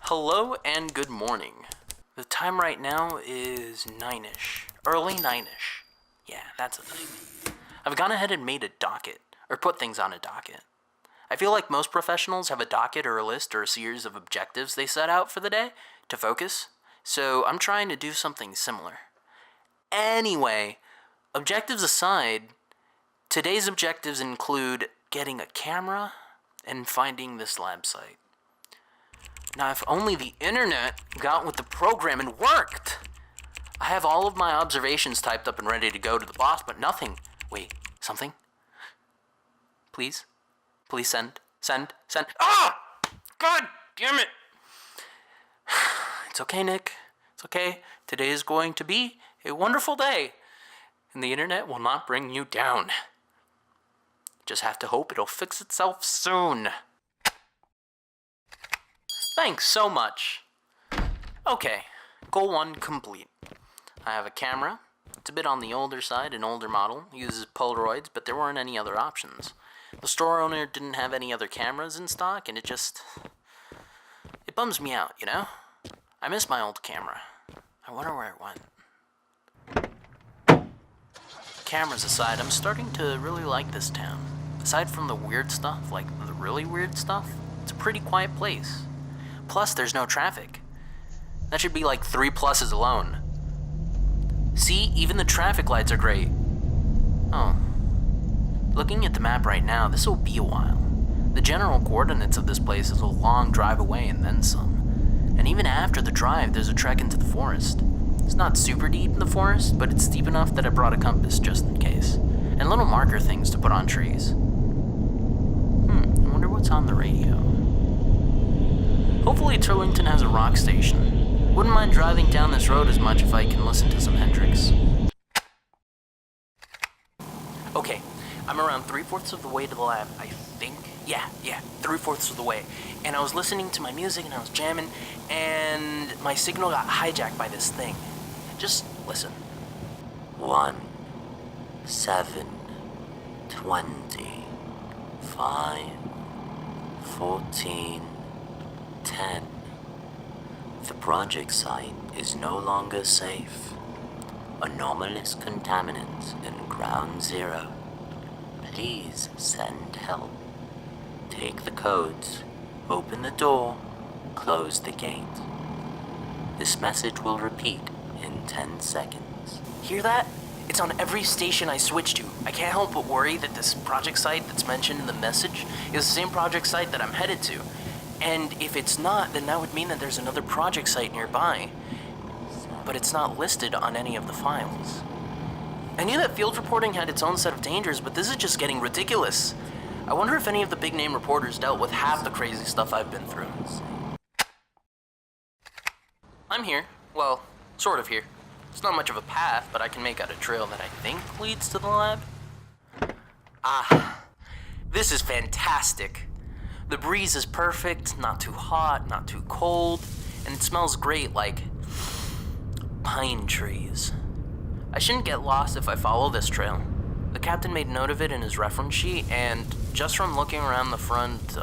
Hello and good morning. The time right now is 9ish. Early 9ish. Yeah, that's a thing. I've gone ahead and made a docket, or put things on a docket. I feel like most professionals have a docket or a list or a series of objectives they set out for the day to focus, so I'm trying to do something similar. Anyway, objectives aside, today's objectives include getting a camera and finding this lab site. Now, if only the internet got with the program and worked! I have all of my observations typed up and ready to go to the boss, but nothing. Wait, something? Please? Please send. Ah! God damn it! It's okay, Nick. It's okay. Today is going to be a wonderful day, and the internet will not bring you down. Just have to hope it'll fix itself soon. Thanks so much. Okay, goal 1 complete. I have a camera. It's a bit on the older side, an older model. Uses Polaroids, but there weren't any other options. The store owner didn't have any other cameras in stock, and it bums me out, you know? I miss my old camera. I wonder where it went. Cameras aside, I'm starting to really like this town. Aside from the weird stuff, like the really weird stuff, it's a pretty quiet place. Plus, there's no traffic. That should be like 3 pluses alone. See, even the traffic lights are great. Oh. Looking at the map right now, this will be a while. The general coordinates of this place is a long drive away and then some. And even after the drive, there's a trek into the forest. It's not super deep in the forest, but it's deep enough that I brought a compass just in case. And little marker things to put on trees. I wonder what's on the radio. Hopefully Turlington has a rock station. Wouldn't mind driving down this road as much if I can listen to some Hendrix. Okay, I'm around 3/4 of the way to the lab, I think. Yeah, 3/4 of the way. And I was listening to my music and I was jamming, and my signal got hijacked by this thing. Just listen. 1, 7, 20, 5, 14, 10. The project site is no longer safe. Anomalous contaminants in ground zero. Please send help. Take the codes, open the door, close the gate. This message will repeat in 10 seconds. Hear that? It's on every station I switch to. I can't help but worry that this project site that's mentioned in the message is the same project site that I'm headed to. And if it's not, then that would mean that there's another project site nearby. But it's not listed on any of the files. I knew that field reporting had its own set of dangers, but this is just getting ridiculous. I wonder if any of the big-name reporters dealt with half the crazy stuff I've been through. I'm here. Well, sort of here. It's not much of a path, but I can make out a trail that I think leads to the lab. This is fantastic. The breeze is perfect, not too hot, not too cold, and it smells great like pine trees. I shouldn't get lost if I follow this trail. The captain made note of it in his reference sheet, and just from looking around the front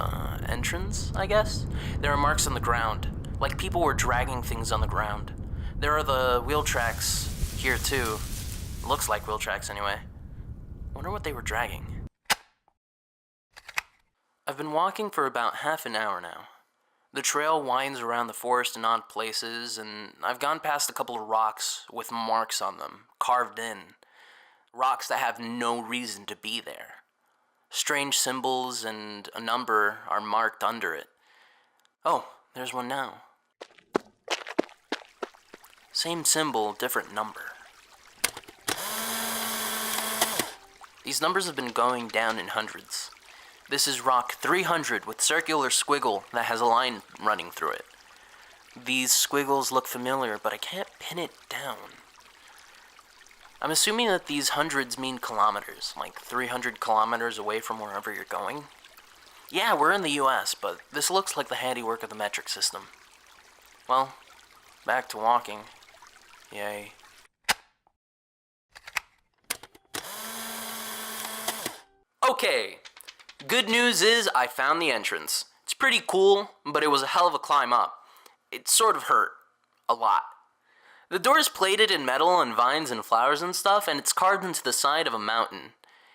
entrance, I guess, there are marks on the ground, like people were dragging things on the ground. There are the wheel tracks here too. Looks like wheel tracks anyway. Wonder what they were dragging. I've been walking for about half an hour now. The trail winds around the forest in odd places, and I've gone past a couple of rocks with marks on them, carved in. Rocks that have no reason to be there. Strange symbols and a number are marked under it. Oh, there's one now. Same symbol, different number. These numbers have been going down in hundreds. This is rock 300 with circular squiggle that has a line running through it. These squiggles look familiar, but I can't pin it down. I'm assuming that these hundreds mean kilometers, like 300 kilometers away from wherever you're going. Yeah, we're in the US, but this looks like the handiwork of the metric system. Well, back to walking. Yay. Okay, good news is I found the entrance. It's pretty cool, but it was a hell of a climb up. it sort of hurt. A lot. The door is plated in metal and vines and flowers and stuff, and it's carved into the side of a mountain.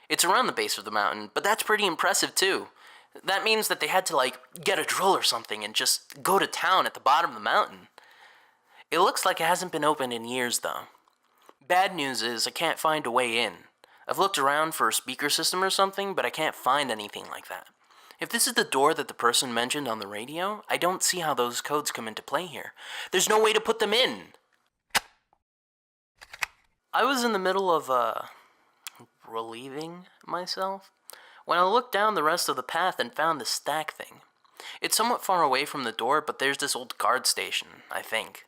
It's around the base of the mountain, but that's pretty impressive too. That means that they had to, get a drill or something and just go to town at the bottom of the mountain. It looks like it hasn't been opened in years, though. Bad news is I can't find a way in. I've looked around for a speaker system or something, but I can't find anything like that. If this is the door that the person mentioned on the radio, I don't see how those codes come into play here. There's no way to put them in. I was in the middle of, relieving myself when I looked down the rest of the path and found the stack thing. It's somewhat far away from the door, but there's this old guard station, I think.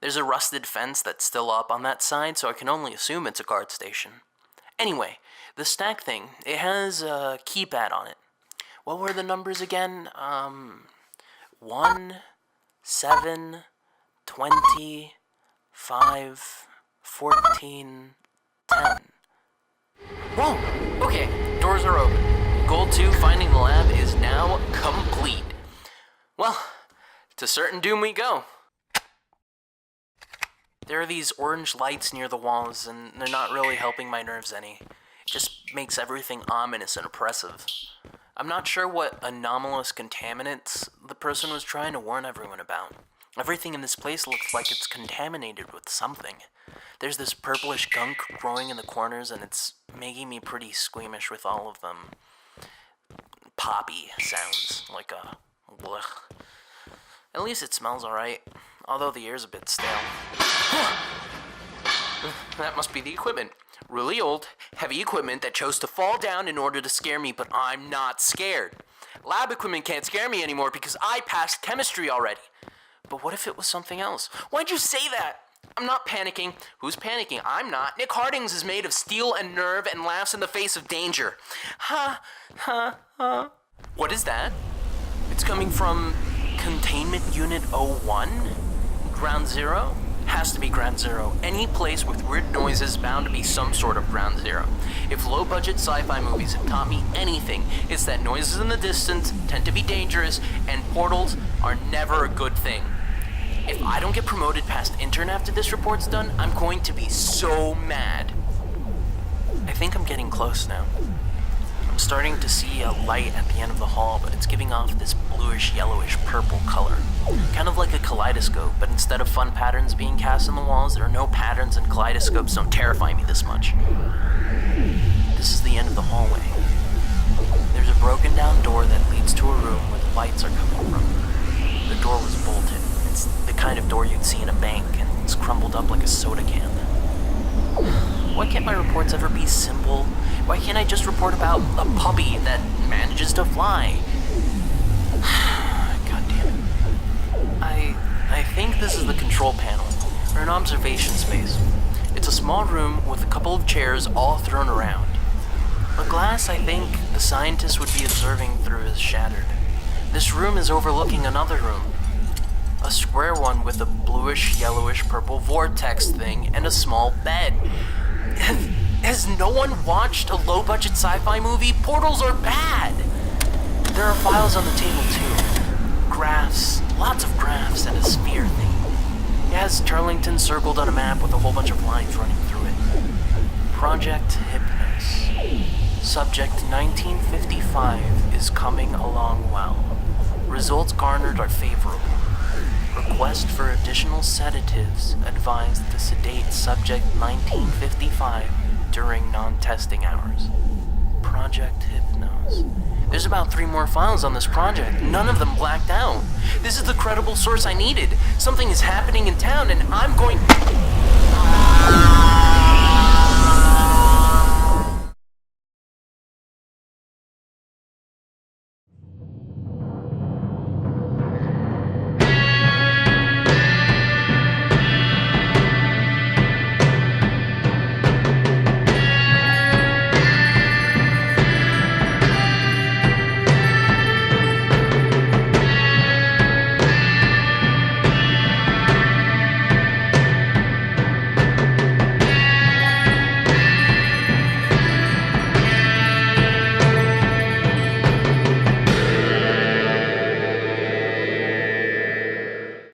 There's a rusted fence that's still up on that side, so I can only assume it's a guard station. Anyway, the stack thing, it has a keypad on it. What were the numbers again? 1, 7, 20, 5, 14, 10. Whoa! Okay, doors are open. Goal 2, finding the lab, is now complete. Well, to certain doom we go. There are these orange lights near the walls, and they're not really helping my nerves any. It just makes everything ominous and oppressive. I'm not sure what anomalous contaminants the person was trying to warn everyone about. Everything in this place looks like it's contaminated with something. There's this purplish gunk growing in the corners, and it's making me pretty squeamish with all of them. Poppy sounds, like a blech. At least it smells alright, although the air's a bit stale. That must be the equipment. Really old, heavy equipment that chose to fall down in order to scare me, but I'm not scared. Lab equipment can't scare me anymore because I passed chemistry already. But what if it was something else? Why'd you say that? I'm not panicking. Who's panicking? I'm not. Nick Hardings is made of steel and nerve and laughs in the face of danger. Ha, ha, ha. What is that? It's coming from Containment Unit 01? Ground Zero? Has to be Ground Zero. Any place with weird noises is bound to be some sort of Ground Zero. If low-budget sci-fi movies have taught me anything, it's that noises in the distance tend to be dangerous, and portals are never a good thing. If I don't get promoted past intern after this report's done, I'm going to be so mad. I think I'm getting close now. I'm starting to see a light at the end of the hall, but it's giving off this bluish, yellowish, purple color. Kind of like a kaleidoscope, but instead of fun patterns being cast on the walls, there are no patterns, and kaleidoscopes don't terrify me this much. This is the end of the hallway. There's a broken down door that leads to a room where the lights are coming from. The door was bolted. It's the kind of door you'd see in a bank, and it's crumbled up like a soda can. Why can't my reports ever be simple? Why can't I just report about a puppy that manages to fly? God damn it. I think this is the control panel, or an observation space. It's a small room with a couple of chairs all thrown around. The glass, I think, the scientist would be observing through is shattered. This room is overlooking another room. A square one with a bluish, yellowish, purple vortex thing and a small bed. Has no one watched a low-budget sci-fi movie? Portals are bad! There are files on the table, too. Graphs, lots of graphs, and a sphere thing. It has Turlington circled on a map with a whole bunch of lines running through it. Project Hypnos. Subject 1955 is coming along well. Results garnered are favorable. Request for additional sedatives advised to sedate Subject 1955 during non-testing hours. Project Hypnos. There's about 3 more files on this project, none of them blacked out. This is the credible source I needed. Something is happening in town and I'm going...